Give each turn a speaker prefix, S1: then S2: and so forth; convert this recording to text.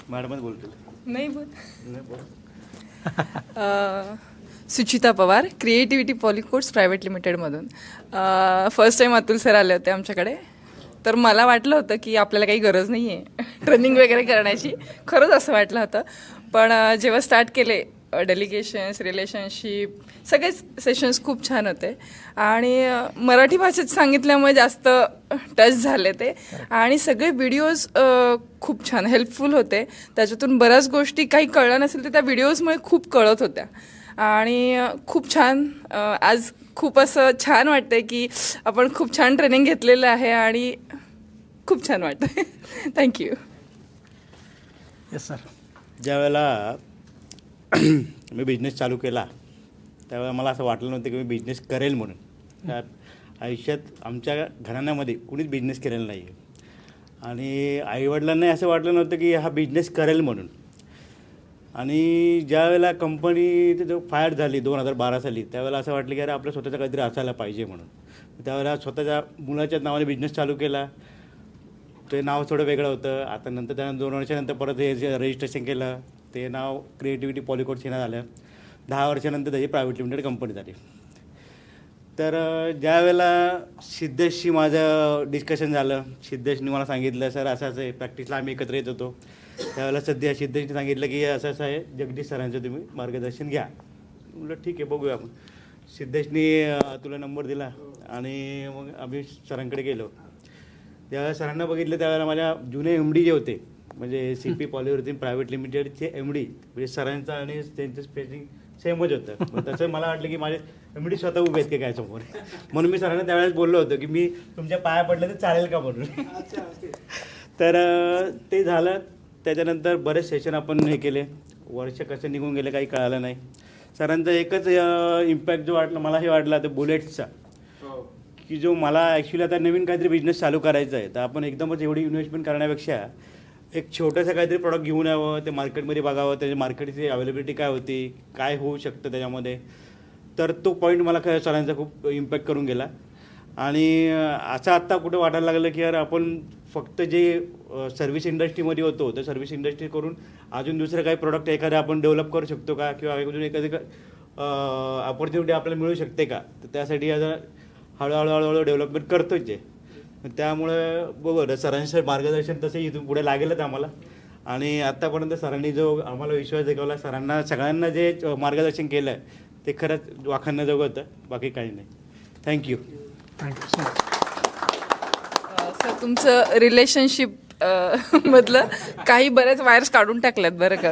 S1: मॅडमच बोलतो.
S2: नाही बोल. Suchita Pawar, creativity Polycoats private लिमिटेडमधून. फर्स्ट टाईम अतुल सर आले होते आमच्याकडे, तर मला वाटलं होतं की आपल्याला काही गरज नाही आहे ट्रेनिंग वगैरे करण्याची. खरंच असं वाटलं होतं. पण जेव्हा स्टार्ट केले डेलिगेशन्स, रिलेशनशिप, सगळेच सेशन्स खूप छान होते. आणि मराठी भाषेत सांगितल्यामुळे जास्त टच झाले ते. आणि सगळे व्हिडिओज खूप छान हेल्पफुल होते. त्याच्यातून बऱ्याच गोष्टी काही कळलं नसेल तर त्या व्हिडिओजमुळे खूप कळत होत्या. आणि खूप छान, आज खूप असं छान वाटतंय की आपण खूप छान ट्रेनिंग घेतलेलं आहे आणि खूप छान वाटतंय. थँक्यू.
S3: Yes sir.
S1: ज्यावेळेला मी बिझनेस चालू केला त्यावेळेला मला असं वाटलं नव्हतं की मी बिझनेस करेल म्हणून. त्या आयुष्यात आमच्या घराण्यामध्ये कुणीच बिझनेस केलेला नाही आहे. आणि आईवडिलांनाही असं वाटलं नव्हतं की हा बिझनेस करेल म्हणून. आणि ज्यावेळेला कंपनी जो फायर झाली 2012 साली, त्यावेळेला असं वाटलं की अरे आपलं स्वतःचं काहीतरी असायला पाहिजे म्हणून. त्यावेळेला स्वतःच्या मुलाच्याच नावाने बिझनेस चालू केला. ते नाव थोडं वेगळं होतं. आता नंतर त्यानं 2 वर्षानंतर परत हे जे रजिस्ट्रेशन केलं, ते नाव क्रिएटिव्हिटी पॉलिकोट्स हे झालं. 10 वर्षानंतर त्याची प्रायव्हेट लिमिटेड कंपनी झाली. तर ज्या वेळेला सिद्धेशशी माझं डिस्कशन झालं, सिद्धेशनी मला सांगितलं सर असं असं आहे, प्रॅक्टिसला आम्ही एकत्र येत होतो. त्यावेळेला सिद्धेशने सांगितलं की असं असं आहे, जगदीश सरांचं तुम्ही मार्गदर्शन घ्या. म्हटलं ठीक आहे बघूया आपण. सिद्धेशनी तुला नंबर दिला आणि मग आम्ही सरांकडे गेलो. त्यावेळेला सरांना बघितलं त्यावेळेला माझ्या जुने MD जे होते, म्हणजे CP पॉलियुरेथीन प्रायव्हेट लिमिटेडचे MD, म्हणजे सरांचं आणि त्यांचं स्पेसिंग सेमच होतं. मग तसं मला वाटलं की माझे MD स्वतः उभे आहेत की काय समोर. म्हणून मी सरांना त्यावेळेस बोललो होतो की मी तुमच्या पाया पडलं तर चालेल का म्हणून. तर ते झालं. त्याच्यानंतर बरेच सेशन आपण हे केले. वर्ष कसं निघून गेले काही कळालं नाही. सरांचा एकच इम्पॅक्ट जो वाटला मला हे वाटला तो बुलेट्सचा, की जो मला ॲक्च्युली आता नवीन काहीतरी बिझनेस चालू करायचा आहे, तर आपण एकदमच एवढी इन्व्हेस्टमेंट करण्यापेक्षा एक छोटंसं काहीतरी प्रॉडक्ट घेऊन यावं, ते मार्केटमध्ये बघावं, त्याच्या मार्केटची अवेलेबिलिटी काय होती, काय होऊ शकतं त्याच्यामध्ये. तर तो पॉईंट मला सरांचा खूप इम्पॅक्ट करून गेला. आणि असं आत्ता कुठं वाटायला लागलं की यार आपण फक्त जे सर्व्हिस इंडस्ट्रीमध्ये होतो तर सर्व्हिस इंडस्ट्री करून अजून दुसरं काही प्रोडक्ट एखादं आपण डेव्हलप करू शकतो का, किंवा अजून एखादी ऑपॉर्च्युनिटी आपल्याला मिळू शकते का. तर त्यासाठी आता हळूहळू डेव्हलपमेंट करतोच आहे. त्यामुळे बरोबर सरांचं मार्गदर्शन तसं इथून पुढे लागेलच आम्हाला. आणि आत्तापर्यंत सरांनी जो आम्हाला विश्वास दाखवला, सरांना सगळ्यांना जे मार्गदर्शन केलं आहे ते खरंच वाखाणण्याजोगं होतं. बाकी काही नाही. Thank you.
S3: Thank you so much.
S2: Sir तुमचं रिलेशनशिप मधलं काही बऱ्याच वायर्स काढून टाकल्यात बरं का.